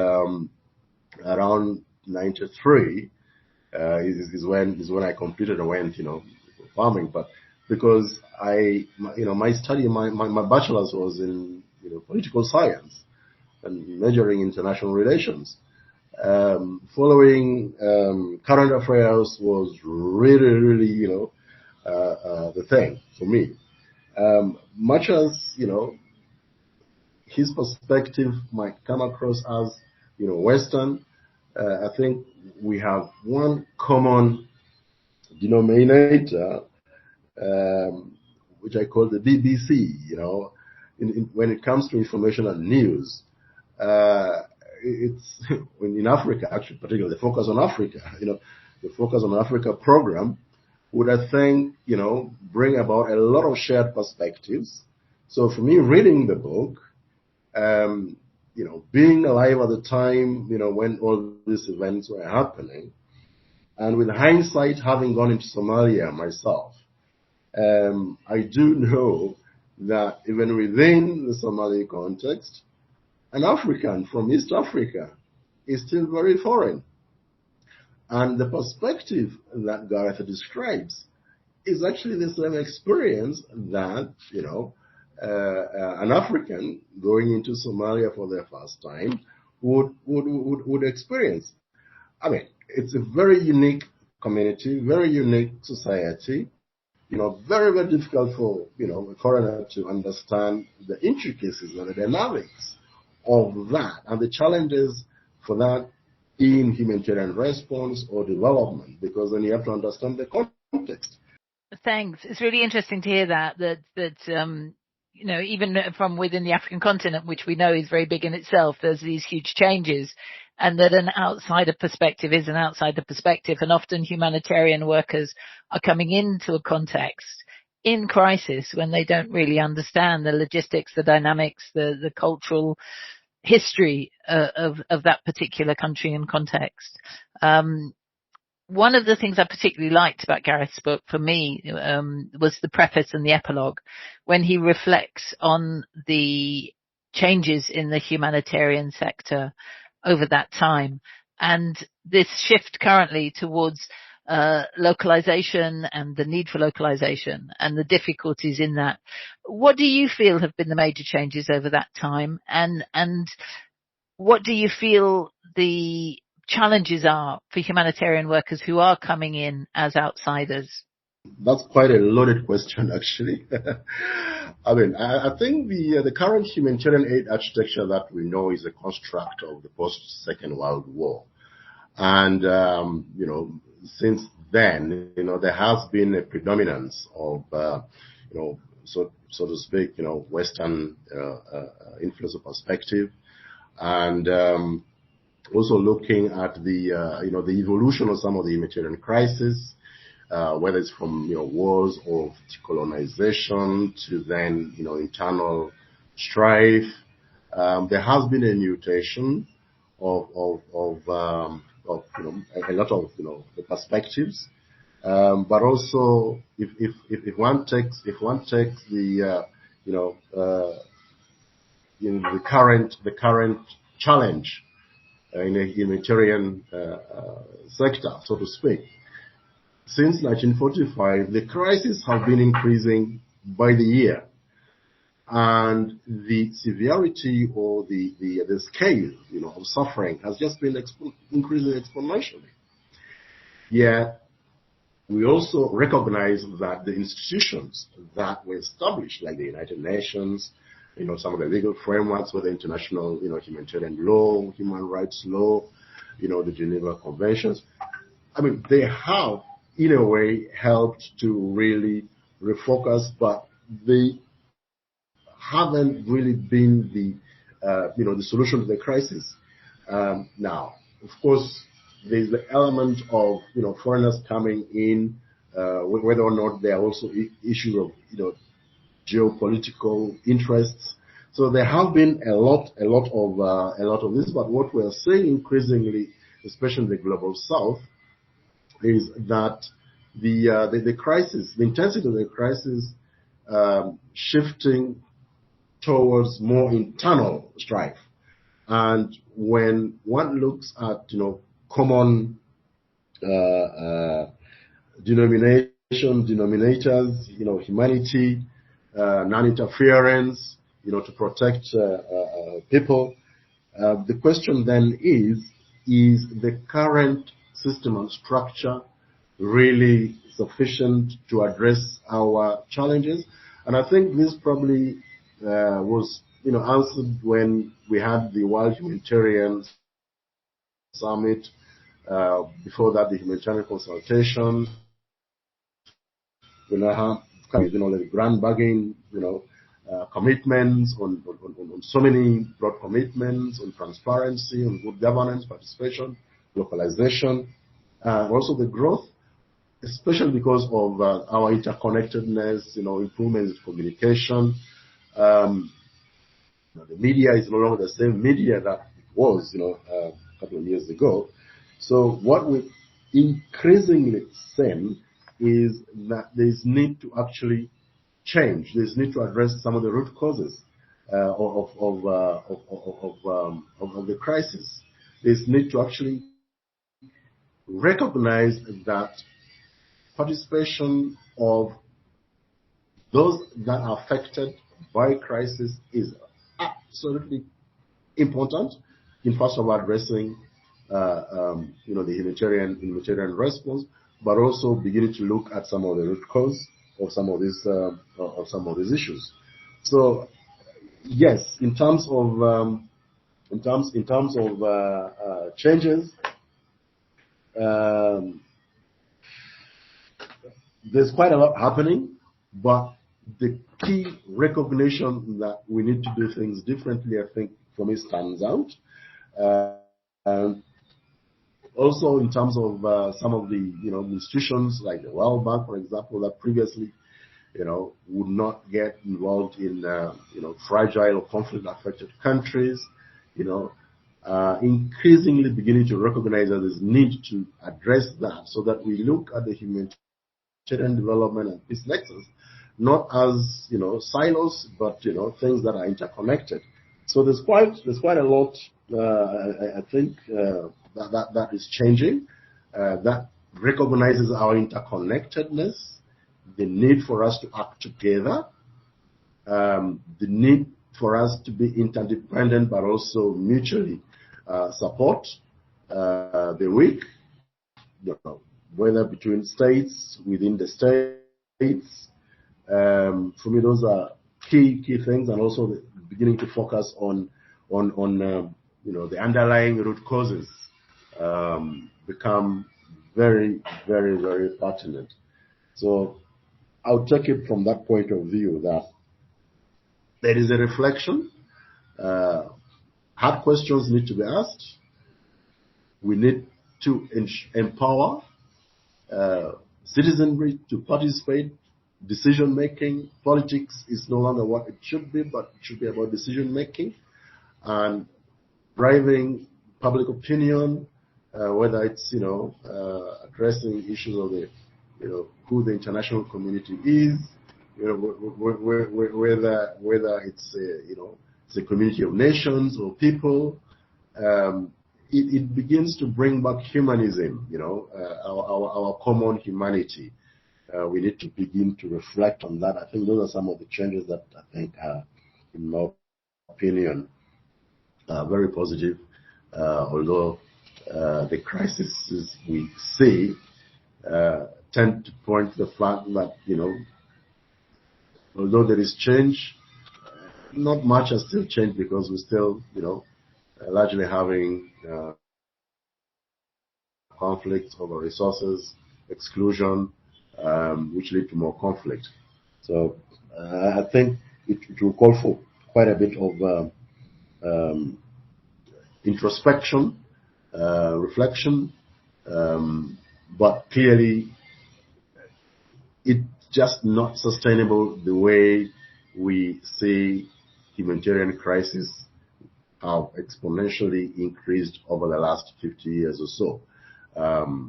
around 93 is when I completed and went, farming. But because my study, my bachelor's was in political science and majoring in international relations. Following current affairs was really, the thing for me. Much as, his perspective might come across as, Western, I think we have one common denominator, which I call the BBC, when it comes to information and news. It's in Africa, actually, particularly the Focus on Africa, the Focus on Africa program would, I think, bring about a lot of shared perspectives. So for me, reading the book, being alive at the time, when all these events were happening, and with hindsight, having gone into Somalia myself, I do know that even within the Somali context, an African from East Africa is still very foreign. And the perspective that Gareth describes is actually the same experience that, an African going into Somalia for the first time would experience. I mean, it's a very unique community, very unique society, very, very difficult for, a foreigner to understand the intricacies and the dynamics of that and the challenges for that in humanitarian response or development, because then you have to understand the context. Thanks. It's really interesting to hear that even from within the African continent, which we know is very big in itself, there's these huge changes, and that an outsider perspective is an outsider perspective. And often humanitarian workers are coming into a context in crisis when they don't really understand the logistics, the dynamics, the cultural history of that particular country and context. One of the things I particularly liked about Gareth's book for me was the preface and the epilogue, when he reflects on the changes in the humanitarian sector over that time and this shift currently towards localization and the need for localization and the difficulties in that. What do you feel have been the major changes over that time, and what do you feel the challenges are for humanitarian workers who are coming in as outsiders? That's quite a loaded question, actually. I mean, I think the current humanitarian aid architecture that we know is a construct of the post-Second World War. And, since then, there has been a predominance of, so to speak, Western influence or perspective. And also looking at the evolution of some of the humanitarian crises, whether it's from wars of colonization to then internal strife. There has been a mutation of a lot of the perspectives, But also, if one takes the the current challenge in a humanitarian sector, so to speak, since 1945, the crises have been increasing by the year, and the severity or the scale of suffering has just been increasing exponentially. Yet we also recognize that the institutions that were established, like the United Nations, some of the legal frameworks, whether international, humanitarian law, human rights law, the Geneva Conventions, I mean, they have, in a way, helped to really refocus, but they haven't really been the solution to the crisis. Now, of course, there's the element of, foreigners coming in, whether or not there are also issues of, geopolitical interests. So there have been a lot of this. But what we are seeing increasingly, especially in the global South, is that the crisis, the intensity of the crisis, shifting towards more internal strife. And when one looks at common denominators, humanity, non-interference, to protect people. The question then is the current system and structure really sufficient to address our challenges? And I think this probably was answered when we had the World Humanitarian Summit, before that the humanitarian consultation. We now have the grand bargain, commitments on so many broad commitments on transparency, on good governance, participation, localization, also the growth, especially because of our interconnectedness, improvements in communication. The media is no longer the same media that it was, a couple of years ago. So what we increasingly saying is that there's need to actually change. There's need to address some of the root causes of the crisis. There's need to actually recognize that participation of those that are affected by crisis is absolutely important in first of all addressing the humanitarian response, but also beginning to look at some of the root cause of some of these issues. So yes, in terms of changes, there's quite a lot happening, but the key recognition that we need to do things differently, I think, for me, stands out. And also in terms of some of the institutions like the World Bank, for example, that previously would not get involved in fragile or conflict-affected countries, increasingly beginning to recognize that there's need to address that, so that we look at the humanitarian development and peace nexus not as silos, but things that are interconnected. So there's quite a lot, I think, that is changing, that recognizes our interconnectedness, the need for us to act together, the need for us to be interdependent but also mutually support the weak, whether between states, within the states. For me, those are key things, and also beginning to focus on the underlying root causes become very, very, very pertinent. So I'll take it from that point of view that there is a reflection. Hard questions need to be asked. We need to empower citizenry to participate. Decision making, politics is no longer what it should be, but it should be about decision making and driving public opinion, whether it's addressing issues of the who the international community is, whether it's it's a community of nations or people. It begins to bring back humanism, our common humanity. We need to begin to reflect on that. I think those are some of the changes that I think are, in my opinion, very positive. Although the crises we see tend to point to the fact that, although there is change, not much has still changed, because we're still, largely having conflicts over resources, exclusion, which lead to more conflict. So I think it will call for quite a bit of introspection, reflection, but clearly it's just not sustainable the way we see humanitarian crisis have exponentially increased over the last 50 years or so,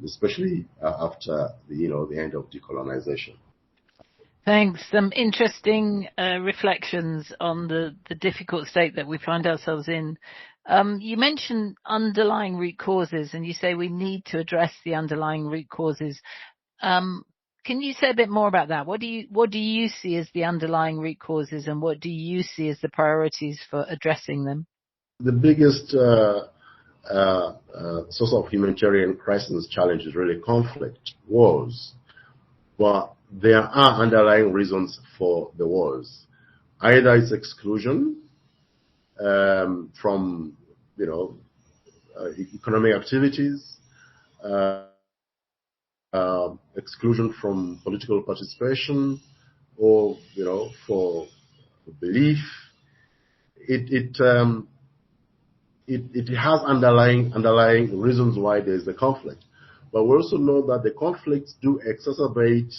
especially after the end of decolonization. Thanks. Some interesting reflections on the difficult state that we find ourselves in. You mentioned underlying root causes, and you say we need to address the underlying root causes. Can you say a bit more about that? What do you see as the underlying root causes, and what do you see as the priorities for addressing them? The biggest source of humanitarian crisis challenge is really conflict, wars. But there are underlying reasons for the wars. Either it's exclusion from, economic activities, exclusion from political participation, or, for belief. It has underlying reasons why there's the conflict. But we also know that the conflicts do exacerbate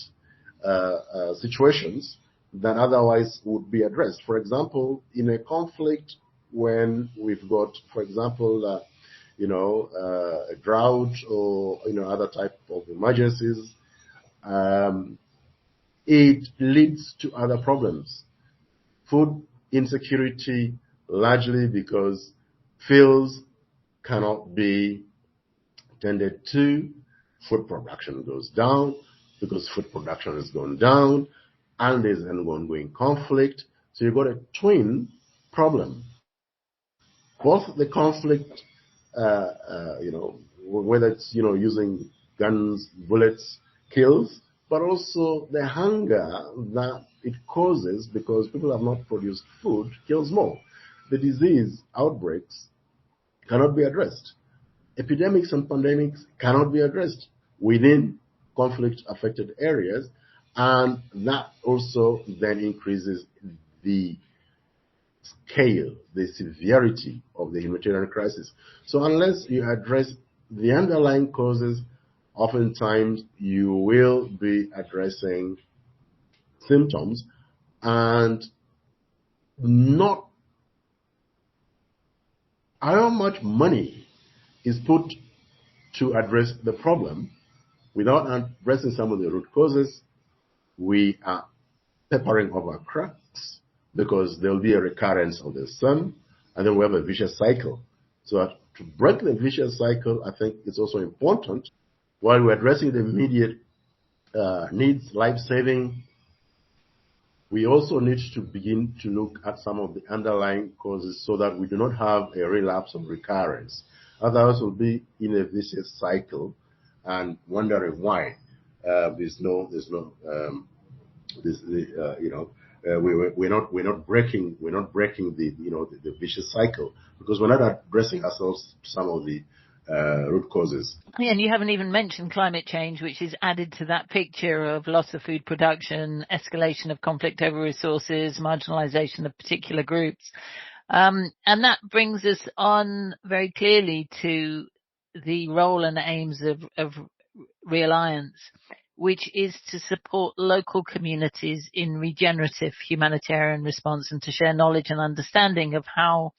situations that otherwise would be addressed. For example, in a conflict, when we've got, for example, a drought or other type of emergencies, it leads to other problems. Food insecurity, largely because fields cannot be tended to. Food production goes down. Because food production has gone down, and there's an ongoing conflict. So you've got a twin problem. Both the conflict, whether it's, using guns, bullets, kills, but also the hunger that it causes because people have not produced food kills more. The disease outbreaks cannot be addressed. Epidemics and pandemics cannot be addressed within conflict-affected areas, and that also then increases the scale, the severity of the humanitarian crisis. So unless you address the underlying causes, oftentimes you will be addressing symptoms and not how much money is put to address the problem. Without addressing some of the root causes, we are peppering over cracks because there will be a recurrence of the sun, and then we have a vicious cycle. So to break the vicious cycle, I think it's also important, while we're addressing the immediate needs, life-saving, we also need to begin to look at some of the underlying causes so that we do not have a relapse or recurrence. Otherwise, we'll be in a vicious cycle and wondering why we're not breaking the vicious cycle, because we're not addressing ourselves to some of the root causes. Yeah, and you haven't even mentioned climate change, which is added to that picture of loss of food production, escalation of conflict over resources, marginalization of particular groups. And that brings us on very clearly to the role and aims of Realliance, which is to support local communities in regenerative humanitarian response and to share knowledge and understanding of how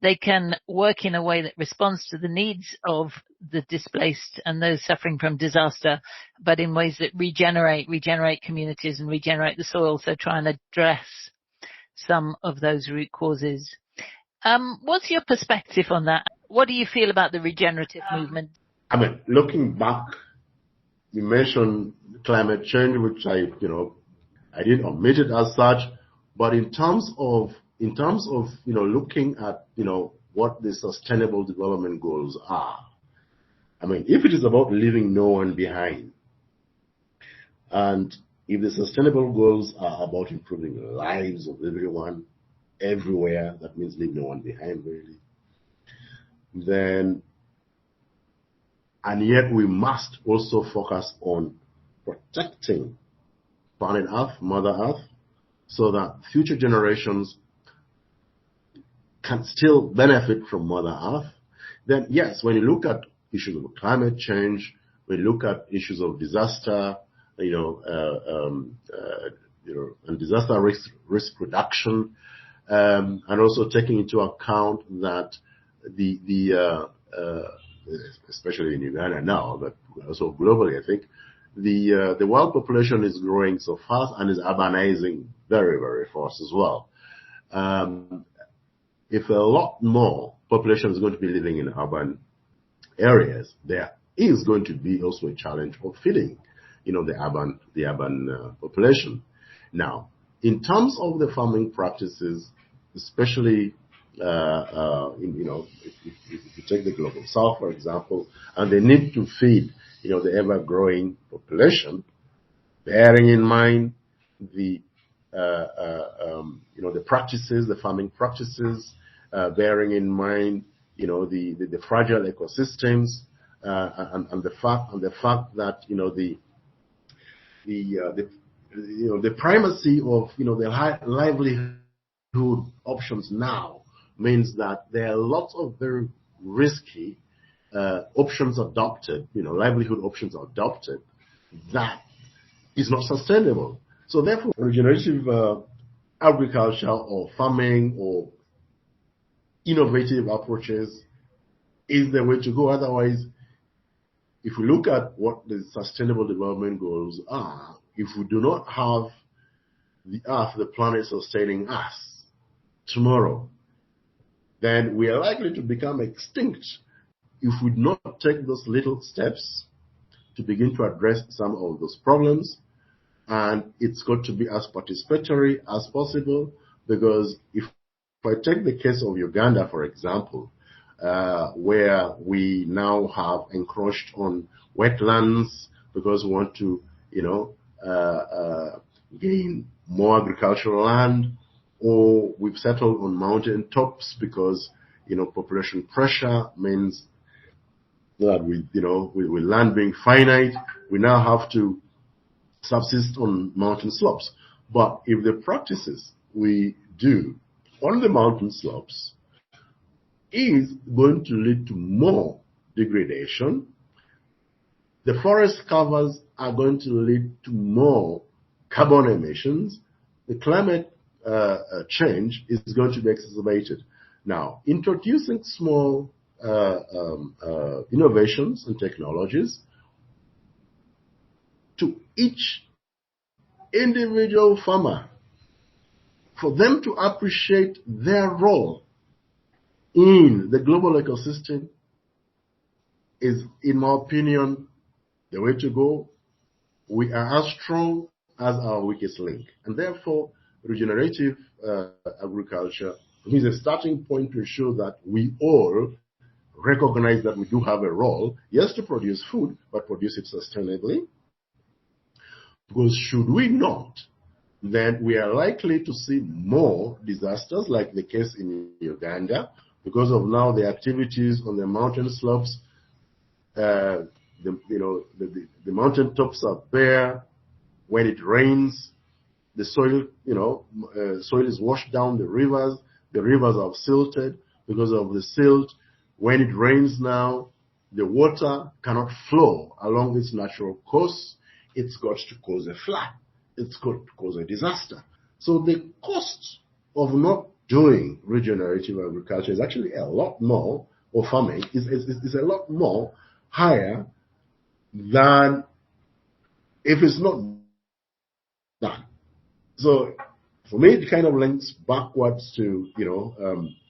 they can work in a way that responds to the needs of the displaced and those suffering from disaster, but in ways that regenerate communities and regenerate the soil. So try and address some of those root causes. What's your perspective on that? What do you feel about the regenerative movement? I mean, looking back, you mentioned climate change, which I didn't omit it as such, but in terms of looking at what the sustainable development goals are. I mean, if it is about leaving no one behind, and if the sustainable goals are about improving the lives of everyone, everywhere, that means leave no one behind, really. Then, and yet we must also focus on protecting planet Earth, Mother Earth, so that future generations can still benefit from Mother Earth. Then, yes, when you look at issues of climate change, when you look at issues of disaster, and disaster risk reduction, and also taking into account that especially in Uganda now, but also globally, I think, the world population is growing so fast and is urbanizing very, very fast as well. If a lot more population is going to be living in urban areas, there is going to be also a challenge of feeding, the urban population. Now, in terms of the farming practices, especially if you take the global south, for example, and they need to feed the ever-growing population, bearing in mind the practices, the farming practices, bearing in mind the fragile ecosystems, and the fact that the primacy of the high livelihood options now means that there are lots of very risky options adopted, livelihood options adopted that is not sustainable. So therefore, regenerative agriculture or farming or innovative approaches is the way to go. Otherwise, if we look at what the sustainable development goals are, if we do not have the Earth, the planet sustaining us tomorrow, then we are likely to become extinct if we do not take those little steps to begin to address some of those problems. And it's got to be as participatory as possible, because if I take the case of Uganda, for example, where we now have encroached on wetlands because we want to, gain more agricultural land, or we've settled on mountain tops because, population pressure means that with land being finite, we now have to subsist on mountain slopes. But if the practices we do on the mountain slopes is going to lead to more degradation, the forest covers are going to lead to more carbon emissions, the climate change is going to be exacerbated. Now, introducing small innovations and technologies to each individual farmer, for them to appreciate their role in the global ecosystem, is, in my opinion, the way to go. We are as strong as our weakest link, and therefore regenerative agriculture is a starting point to ensure that we all recognize that we do have a role, yes, to produce food, but produce it sustainably. Because should we not, then we are likely to see more disasters, like the case in Uganda, because of now the activities on the mountain slopes. The mountain tops are bare. When it rains, the soil, soil is washed down the rivers. The rivers are silted because of the silt. When it rains now, the water cannot flow along its natural course. It's got to cause a flood. It's got to cause a disaster. So the cost of not doing regenerative agriculture is actually a lot more, or farming is a lot more higher than if it's not done. So for me, it kind of links backwards to,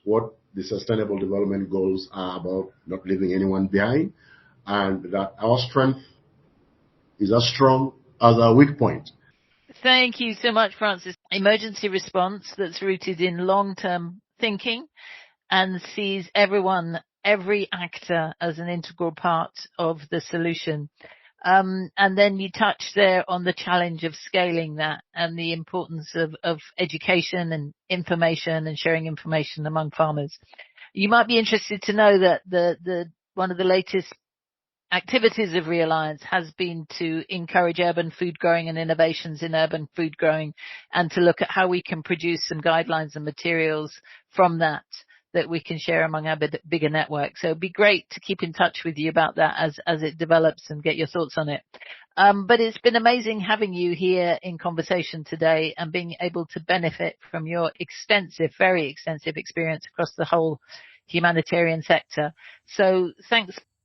what the Sustainable Development Goals are about, not leaving anyone behind, and that our strength is as strong as our weak point. Thank you so much, Francis. Emergency response that's rooted in long-term thinking and sees every actor as an integral part of the solution. And then you touched there on the challenge of scaling that and the importance of education and information and sharing information among farmers. You might be interested to know that the one of the latest activities of Realliance has been to encourage urban food growing and innovations in urban food growing, and to look at how we can produce some guidelines and materials from that we can share among our bigger network. So it'd be great to keep in touch with you about that as it develops and get your thoughts on it. But it's been amazing having you here in conversation today and being able to benefit from your very extensive experience across the whole humanitarian sector. So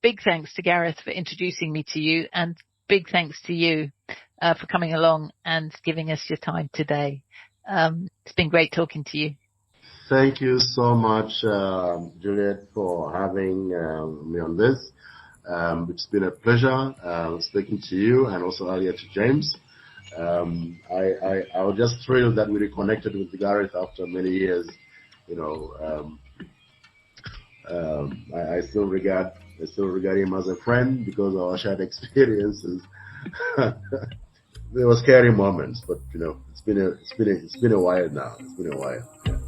big thanks to Gareth for introducing me to you, and big thanks to you for coming along and giving us your time today. It's been great talking to you. Thank you so much, Juliet, for having me on this. It's been a pleasure speaking to you, and also earlier to James. I was just thrilled that we reconnected with Gareth after many years. I still regard him as a friend because of our shared experiences. There were scary moments, but it's been a while now. It's been a while. Yeah.